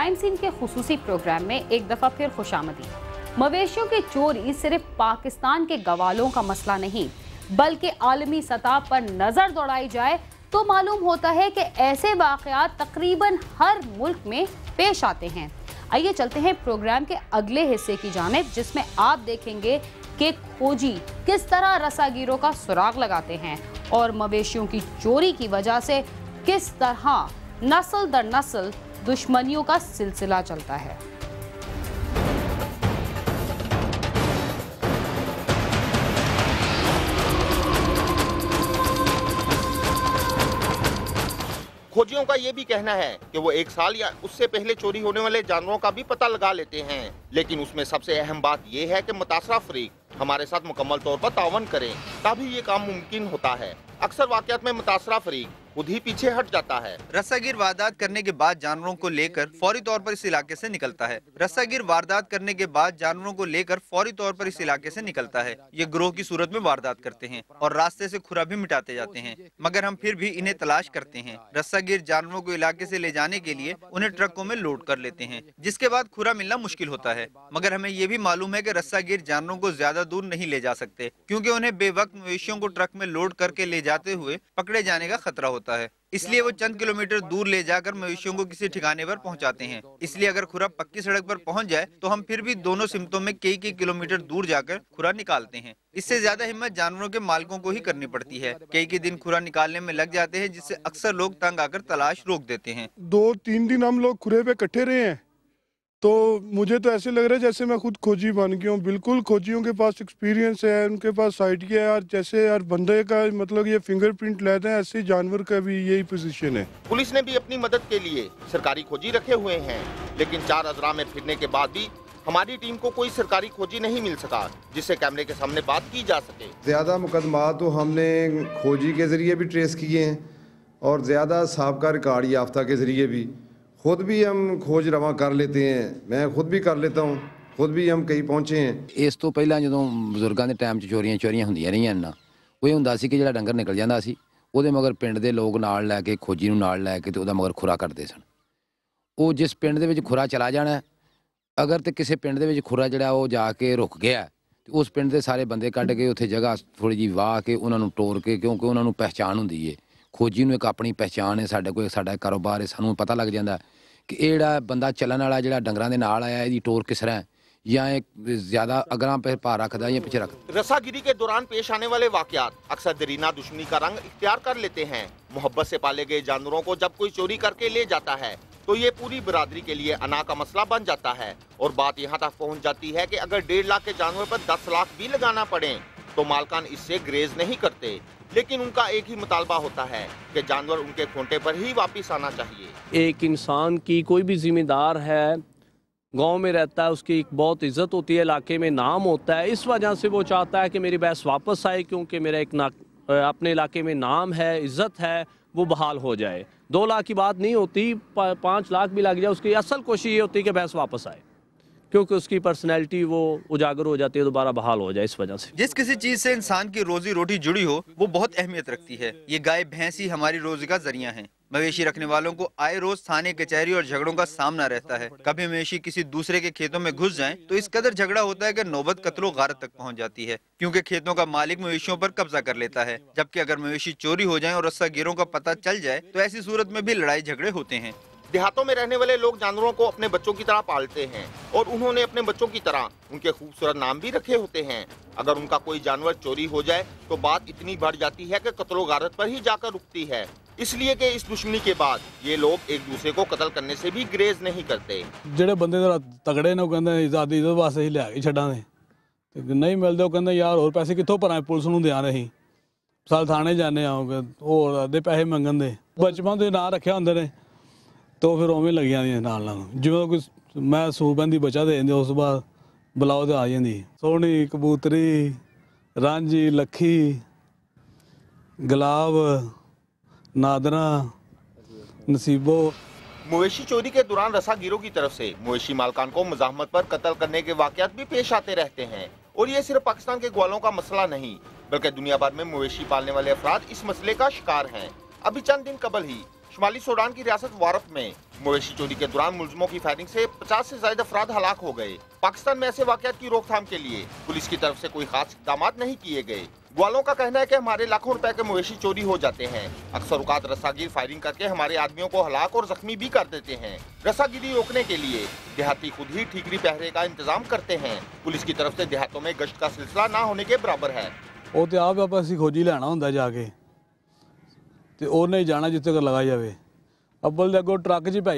Crime scene के खुसूसी programme में एक दफा फिर खुशामदी। मवेशियों की चोरी सिर्फ पाकिस्तान के गवालों का मसला नहीं, बल्कि आलमी सतह पर नजर दौड़ाई जाए तो मालूम होता है कि ऐसे वाकयात तकरीबन हर मुल्क में पेश आते हैं। आइए चलते हैं प्रोग्राम के अगले हिस्से की जानिब, जिसमें आप देखेंगे कि खोजी किस तरह रस्सागिरों का सुराग लगाते हैं और मवेशियों की चोरी की वजह से किस तरह नस्ल दर नस्ल दुश्मनियों का सिलसिला चलता है। खोजियों का ये भी कहना है कि वो 1 साल या उससे पहले चोरी होने वाले जानवरों का भी पता लगा लेते हैं, लेकिन उसमें सबसे अहम बात ये है कि मुतासरा फरीक हमारे साथ मुकम्मल तौर पर तावन करें, तभी ये काम मुमकिन होता है। अक्सर वाकयात में मुतासरा फरीक खुद ही पीछे हट जाता है। रस्सागिर वारदात करने के बाद जानवरों को लेकर फौरी तौर पर इस इलाके से निकलता है। रस्सागिर वारदात करने के बाद जानवरों को लेकर फौरी तौर पर इस इलाके से निकलता है। ये गिरोह की सूरत में वारदात करते हैं और रास्ते से खुरा भी मिटाते जाते हैं, मगर हम फिर भी इन्हें तलाश करते हैं। रस्सागिर जानवरों को इलाके से ले जाने के लिए उन्हें ट्रकों में लोड कर लेते हैं, जिसके बाद खुरा मिलना मुश्किल होता है। मगर हमें ये भी मालूम है कि रस्सागिर जानवरों को ज्यादा दूर नहीं ले जा सकते, क्योंकि उन्हें बेवक्त मवेशियों को ट्रक में लोड करके ले जाते हुए पकड़े जाने का खतरा होता है। इसलिए वो चंद किलोमीटर दूर ले जाकर मवेशियों को किसी ठिकाने पर पहुंचाते हैं। इसलिए अगर खुरा पक्की सड़क पर पहुंच जाए तो हम फिर भी दोनों सिमतों में कई किलोमीटर दूर जाकर खुरा निकालते हैं। इससे ज्यादा हिम्मत जानवरों के मालिकों को ही करनी पड़ती है। कई दिन खुरा निकालने में लग जाते हैं, जिससे अक्सर लोग तंग आकर तलाश रोक देते हैं। 2-3 दिन हम लोग खुरे पे इकट्ठे रहे हैं, तो मुझे तो ऐसे लग रहा है जैसे मैं खुद खोजी बन गया हूँ। बिल्कुल खोजियों के पास एक्सपीरियंस है, उनके पास आइडिया है। यार जैसे यार बंदे का मतलब ये फिंगरप्रिंट लेते हैं, ऐसे जानवर का भी यही पोजीशन है। पुलिस ने भी अपनी मदद के लिए सरकारी खोजी रखे हुए हैं, लेकिन 4 अजरा में फिरने के बाद भी हमारी टीम को कोई सरकारी खोजी नहीं मिल सका जिससे कैमरे के सामने बात की जा सके। ज्यादा मुकदमा तो हमने खोजी के जरिए भी ट्रेस किए हैं और ज्यादा साहब का रिकॉर्ड याफ्ता के जरिए भी खुद भी हम खोज रवा कर लेते हैं। मैं खुद भी कर लेता हूँ, खुद भी हम कहीं पहुँचे हैं। इस तो पहला जो बजुर्गों के टाइम चोरियां होंदियां रहियां ना, वो ये हुंदा सी कि जिहड़ा डंगर निकल जांदा सी ਉਹਦੇ मगर पिंड ਦੇ लोग नाल लैके खोजी ਨੂੰ नाल लैके ਤੇ ਉਹਦਾ मगर खुरा करते सन। ਉਹ जिस पिंड ਦੇ ਵਿੱਚ खुरा चला जाना, अगर तो किसी पिंड ਦੇ ਵਿੱਚ खुरा ਜਿਹੜਾ ਉਹ ਜਾ ਕੇ रुक गया तो उस पिंड ਦੇ ਸਾਰੇ ਬੰਦੇ ਕੱਢ ਕੇ ਉੱਥੇ जगह थोड़ी जी वाह के ਉਹਨਾਂ ਨੂੰ ਟੋਰ ਕੇ, क्योंकि ਉਹਨਾਂ ਨੂੰ पहचान ਹੁੰਦੀ है। खोजी ਨੂੰ एक अपनी पहचान है, साडे कोई साडा कारोबार है, सानू पता लग जाता कि ये ਜਿਹੜਾ ਬੰਦਾ ਚੱਲਣ ਵਾਲਾ ਜਿਹੜਾ ਡੰਗਰਾਂ ਦੇ ਨਾਲ आया, ਇਹਦੀ टोर किस तरह या एक ज्यादा अगरां पे पा रखदा या पीछे रख। रस्सागिरी के दौरान पेश आने वाले वाकयात अक्सर दरीना दुश्मनी का रंग इख्तियार कर लेते हैं। मोहब्बत से पाले गए जानवरों को जब कोई चोरी करके ले जाता है तो ये पूरी बिरादरी के लिए अना का मसला बन जाता है और बात यहाँ तक पहुँच जाती है कि अगर 1.5 लाख के जानवर पर 10 लाख भी लगाना पड़े तो मालकान इससे ग्रेज नहीं करते, लेकिन उनका एक ही मुतालबा होता है कि जानवर उनके खोंटे पर ही वापिस आना चाहिए। एक इंसान की कोई भी जिम्मेदार है, गांव में रहता है, उसकी एक बहुत इज़्ज़त होती है, इलाके में नाम होता है, इस वजह से वो चाहता है कि मेरी भैंस वापस आए, क्योंकि मेरा एक अपने इलाके में नाम है, इज़्ज़त है, वो बहाल हो जाए। 2 लाख की बात नहीं होती, 5 लाख भी लग जाए, उसकी असल कोशिश ये होती है कि भैंस वापस आए, क्योंकि उसकी पर्सनैलिटी वो उजागर हो जाती है, दोबारा बहाल हो जाए। इस वजह से जिस किसी चीज से इंसान की रोजी रोटी जुड़ी हो वो बहुत अहमियत रखती है। ये गाय भैंस ही हमारी रोजी का जरिया है। मवेशी रखने वालों को आए रोज थाने कचहरी और झगड़ों का सामना रहता है। कभी मवेशी किसी दूसरे के खेतों में घुस जाएं तो इस कदर झगड़ा होता है कि नौबत कत्लो गारत तक पहुंच जाती है, क्योंकि खेतों का मालिक मवेशियों पर कब्जा कर लेता है। जबकि अगर मवेशी चोरी हो जाए और रस्सागिरों का पता चल जाए तो ऐसी सूरत में भी लड़ाई झगड़े होते हैं। देहातों में रहने वाले लोग जानवरों को अपने बच्चों की तरह पालते हैं और उन्होंने अपने बच्चों की तरह उनके खूबसूरत नाम भी रखे होते हैं। अगर उनका कोई जानवर चोरी हो जाए तो बात इतनी बढ़ जाती है कि कत्लो गारत पर ही जाकर रुकती है, इसलिए कि इस दुश्मनी के बाद ये लोग एक दूसरे को कत्ल करने से भी ग्रेज नहीं करते। ਜਿਹੜੇ ਬੰਦੇ ਦਾ ਤਗੜੇ ਨੇ ਉਹ ਕਹਿੰਦੇ ਆਜ਼ਾਦੀ ਦੇ ਵਾਸਤੇ ਹੀ ਲਿਆ ਕੇ ਛੱਡਾਂਗੇ, ਤੇ ਨਹੀਂ ਮਿਲਦੇ ਉਹ ਕਹਿੰਦੇ ਯਾਰ ਹੋਰ ਪੈਸੇ ਕਿੱਥੋਂ ਭਰਾਂ, ਪੁਲਿਸ ਨੂੰ ਦਿਆਂ ਅਸੀਂ ਸਾਲ ਥਾਣੇ ਜਾਂਦੇ ਆਉਂਗੇ, ਹੋਰ ਅੱਧੇ ਪੈਸੇ ਮੰਗਣ ਦੇ। ਬਚਪਨ ਦੇ ਨਾਂ ਰੱਖਿਆ ਹੁੰਦੇ ਨੇ तो फिर उवें लग जाती नाल नाल, जिवें कोई मैं सूबंदी बचा दे दिंदे, उस तो बाद बुलाओ तो आ जाती। सोहनी, कबूतरी, रांझी, लक्खी, गुलाब, नादरा, नसीबो। मवेशी चोरी के दौरान रस्सागिरों की तरफ से मवेशी मालकान को मुजाहमत पर कत्ल करने के वाकयात भी पेश आते रहते हैं। और ये सिर्फ पाकिस्तान के ग्वालों का मसला नहीं, बल्कि दुनिया भर में मवेशी पालने वाले अफराद इस मसले का शिकार हैं। अभी चंद दिन कबल ही शुमाली सूडान की रियासत वारफ में मवेशी चोरी के दौरान मुलजिमों की फायरिंग से 50 से ज्यादा अफराद हलाक हो गए। पाकिस्तान में ऐसे वाकयात की रोकथाम के लिए पुलिस की तरफ से कोई खास इक़दाम नहीं किए गए। ग्वालों का कहना है कि हमारे लाखों रुपए के मवेशी चोरी हो जाते हैं। अक्सर औकात रस्सागिर फायरिंग करके हमारे आदमियों को हलाक और जख्मी भी कर देते हैं। रस्सागिरी रोकने के लिए देहाती खुद ही ठीकरी पहरे का इंतजाम करते हैं। पुलिस की तरफ से देहातों में गश्त का सिलसिला ना होने के बराबर है। ਉਹ ਤੇ ਆਪ ਆਪਾਂ ਅਸੀਂ ਖੋਜੀ ਲੈਣਾ ਹੁੰਦਾ ਜਾ ਕੇ ਤੇ ਉਹਨੇ ਜਾਣਾ ਜਿੱਥੇ ਤੱਕ ਲਗਾ ਜਾਵੇ। ਅੱਬਲ ਦੇ ਅੱਗੋਂ ਟਰੱਕ 'ਚ ਪੈ